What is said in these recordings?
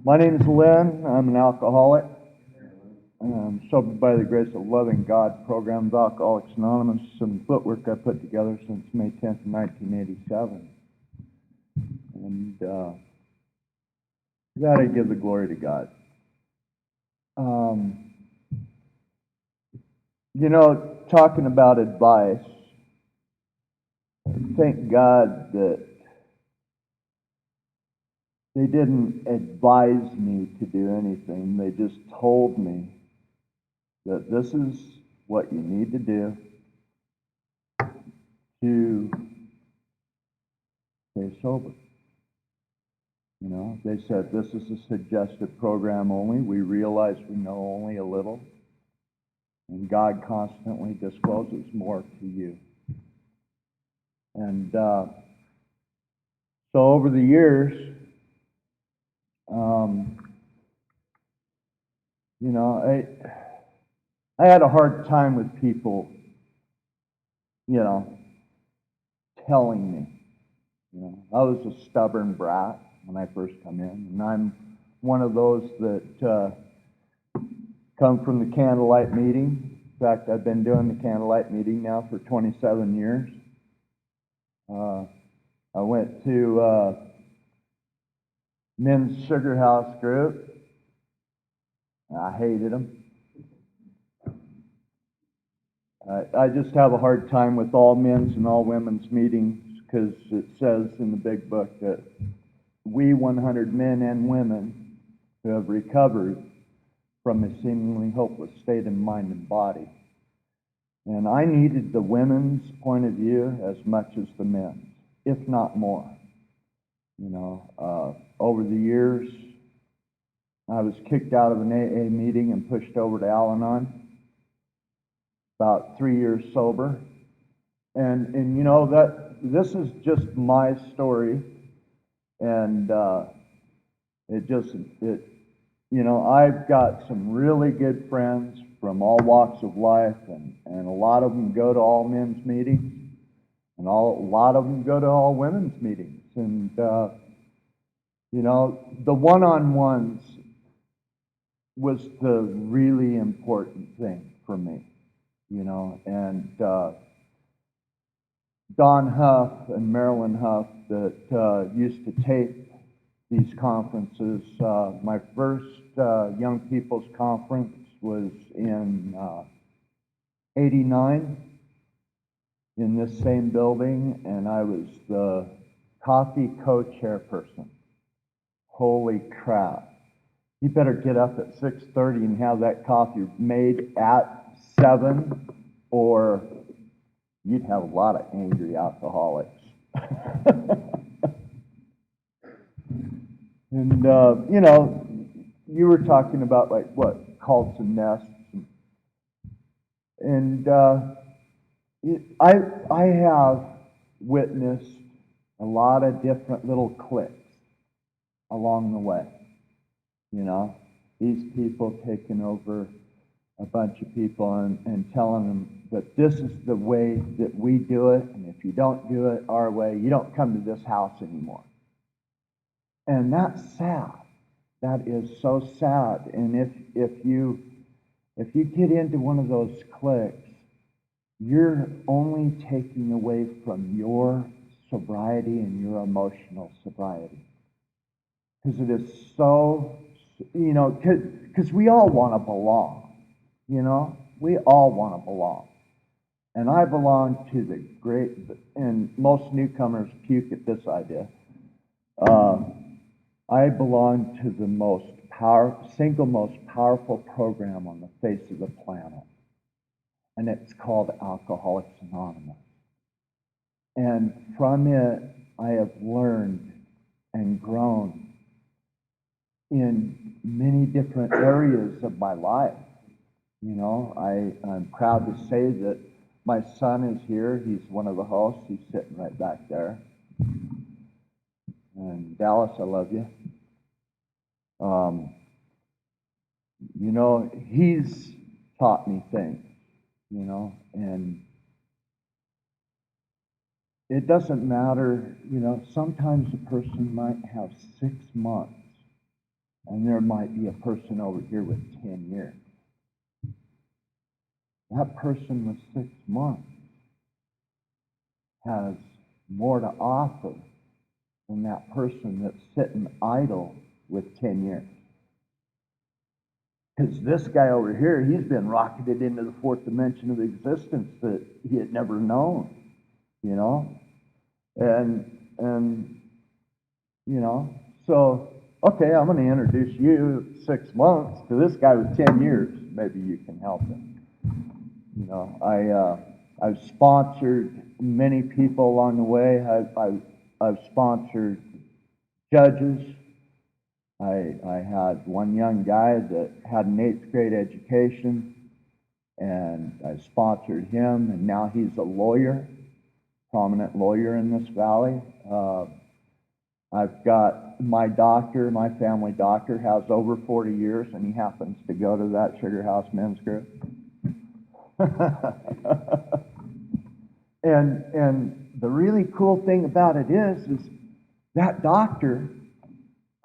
My name is Lynn. I'm an alcoholic. I'm sober by the grace of loving God. Program of Alcoholics Anonymous. Some footwork I put together since May 10th, 1987. And that I give the glory to God. Um, Talking about advice, thank God that they didn't advise me to do anything. They just told me that this is what you need to do to stay sober. They said this is a suggested program only. We realize we know only a little, and God constantly discloses more to you. And so over the years, I had a hard time with people, you know, telling me. I was a stubborn brat when I first come in, and I'm one of those that come from the candlelight meeting. In fact, I've been doing the candlelight meeting now for 27 years. I went to Men's Sugar House group. I hated them. I just have a hard time with all men's and all women's meetings because it says in the big book that we 100 men and women who have recovered from a seemingly hopeless state of mind and body. And I needed the women's point of view as much as the men's, if not more. Over the years, I was kicked out of an AA meeting and pushed over to Al-Anon. About 3 years sober. And that this is just my story. And I've got some really good friends from all walks of life, and a lot of them go to all men's meetings, and a lot of them go to all women's meetings. And, the one-on-ones was the really important thing for me, and Don Huff and Marilyn Huff that used to tape these conferences. My first Young People's Conference was in '89 in this same building, and I was the coffee co-chairperson. Holy crap. You better get up at 6:30 and have that coffee made at 7, or you'd have a lot of angry alcoholics. And, you were talking about, like, what, cults and nests. And I have witnessed a lot of different little cliques along the way. These people taking over a bunch of people and telling them that this is the way that we do it, and if you don't do it our way, you don't come to this house anymore. And that's sad. That is so sad. And if you get into one of those cliques, you're only taking away from your sobriety and your emotional sobriety. Because it is so, because we all want to belong. We all want to belong. And I belong to the great, and most newcomers puke at this idea. I belong to the single most powerful program on the face of the planet. And it's called Alcoholics Anonymous. And from it, I have learned and grown in many different areas of my life. I'm proud to say that my son is here. He's one of the hosts. He's sitting right back there. And Dallas, I love you. He's taught me things, and it doesn't matter, sometimes a person might have 6 months And there might be a person over here with 10 years. That person with 6 months has more to offer than that person that's sitting idle with 10 years. Because this guy over here, he's been rocketed into the fourth dimension of existence that he had never known, you know? And you know, so, okay, I'm going to introduce you 6 months to this guy with 10 years. Maybe you can help him. You know, I've sponsored many people along the way. I've sponsored judges. I had one young guy that had an 8th grade education, and I sponsored him, and now he's a lawyer, prominent lawyer in this valley. I've got my doctor, my family doctor, has over 40 years, and he happens to go to that Sugar House Men's Group. And the really cool thing about it is that doctor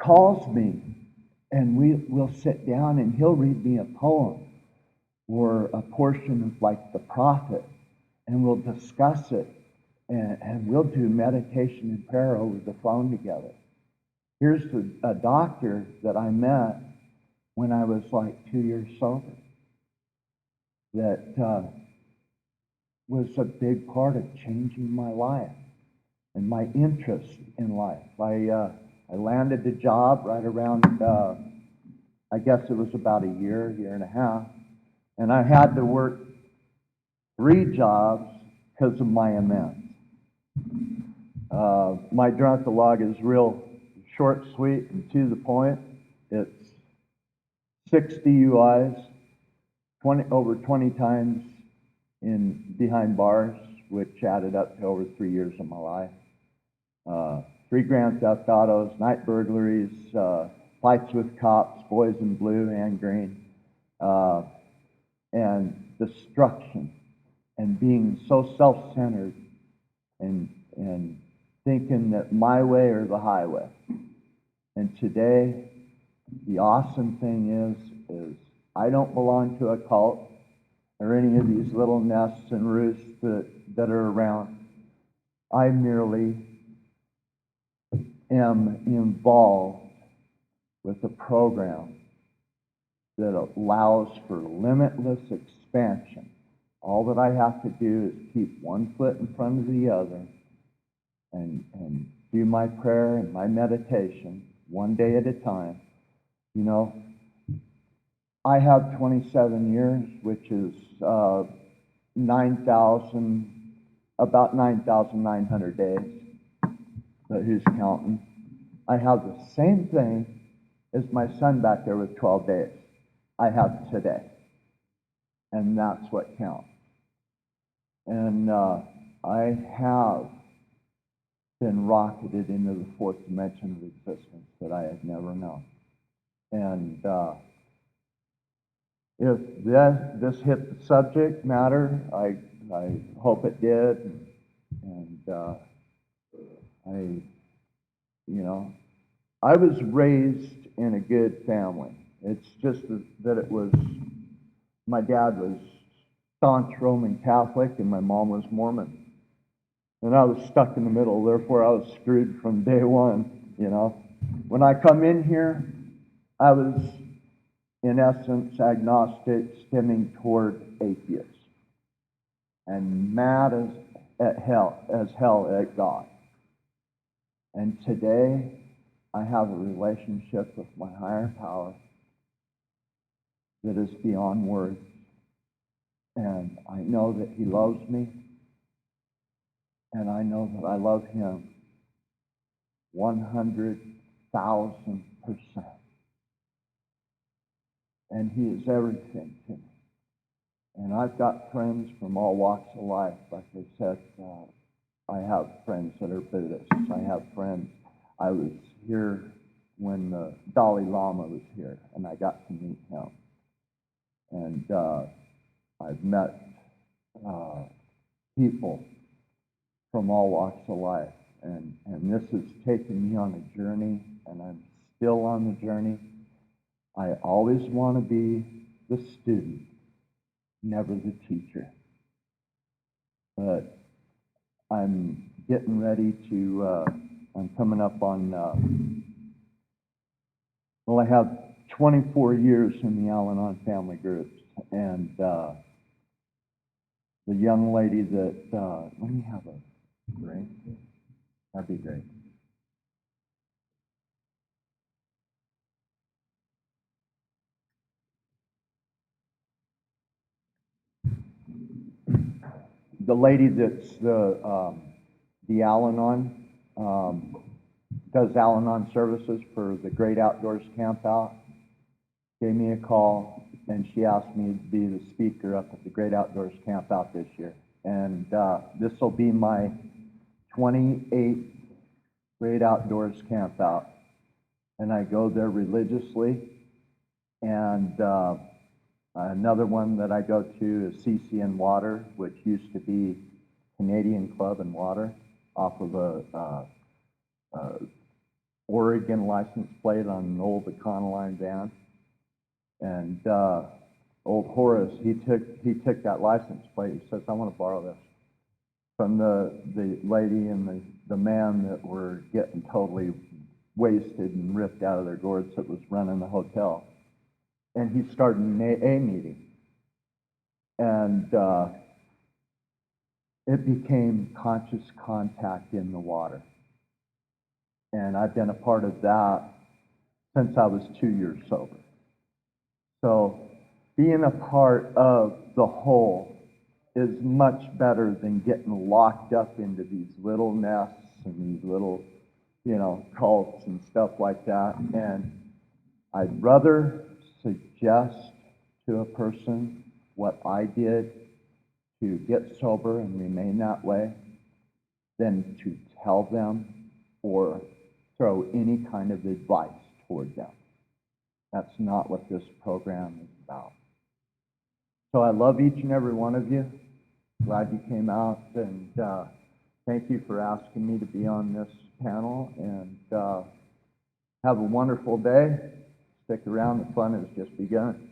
calls me, and we'll sit down, and he'll read me a poem or a portion of like the prophet, and we'll discuss it, and we'll do meditation and prayer over the phone together. Here's a doctor that I met when I was like 2 years sober that was a big part of changing my life and my interest in life. I landed the job right around, I guess it was about a year and a half, and I had to work 3 jobs because of my MS. My drunkalogue is real short, sweet, and to the point. It's 6 DUIs, over 20 times behind bars, which added up to over 3 years of my life. 3 grand theft autos, night burglaries, fights with cops, boys in blue and green, and destruction, and being so self-centered and thinking that my way or the highway. And today, the awesome thing is I don't belong to a cult or any of these little nests and roosts that are around. I merely am involved with a program that allows for limitless expansion. All that I have to do is keep one foot in front of the other and do my prayer and my meditation one day at a time. You know, I have 27 years, which is about 9,900 days, but who's counting? I have the same thing as my son back there with 12 days. I have today, and that's what counts. And I have been rocketed into the fourth dimension of existence that I had never known. And if this hit the subject matter, I hope it did. And I was raised in a good family. It's just that it was, my dad was staunch Roman Catholic and my mom was Mormon. And I was stuck in the middle, therefore I was screwed from day one, you know. When I come in here, I was, in essence, agnostic, stemming toward atheist, and mad as hell at God. And today, I have a relationship with my higher power that is beyond words. And I know that He loves me, and I know that I love Him 100,000%. And He is everything to me. And I've got friends from all walks of life. Like I said, I have friends that are Buddhists. I have friends. I was here when the Dalai Lama was here, and I got to meet him. And I've met people from all walks of life. And this has taken me on a journey, and I'm still on the journey. I always want to be the student, never the teacher. But I'm getting ready to, I'm coming up on, well, I have 24 years in the Al-Anon family groups, and the young lady that, let me have a drink. That'd be great. The lady that's the Al-Anon, does Al-Anon services for the Great Outdoors Camp Out, gave me a call, and she asked me to be the speaker up at the Great Outdoors Camp Out this year. And this will be my 28th Great Outdoors Camp Out. And I go there religiously. And another one that I go to is CCN Water, which used to be Canadian Club and Water, off of a Oregon license plate on an old Econoline van. And old Horace, he took that license plate. He says, "I want to borrow this," from the lady and the man that were getting totally wasted and ripped out of their gourds that was running the hotel. And he started an AA meeting. And it became conscious contact in the water. And I've been a part of that since I was 2 years sober. So being a part of the whole is much better than getting locked up into these little nests and these little, cults and stuff like that. And I'd rather suggest to a person what I did to get sober and remain that way than to tell them or throw any kind of advice toward them. That's not what this program is about. So I love each and every one of you. Glad you came out, and thank you for asking me to be on this panel. And have a wonderful day. Stick around. The fun has just begun.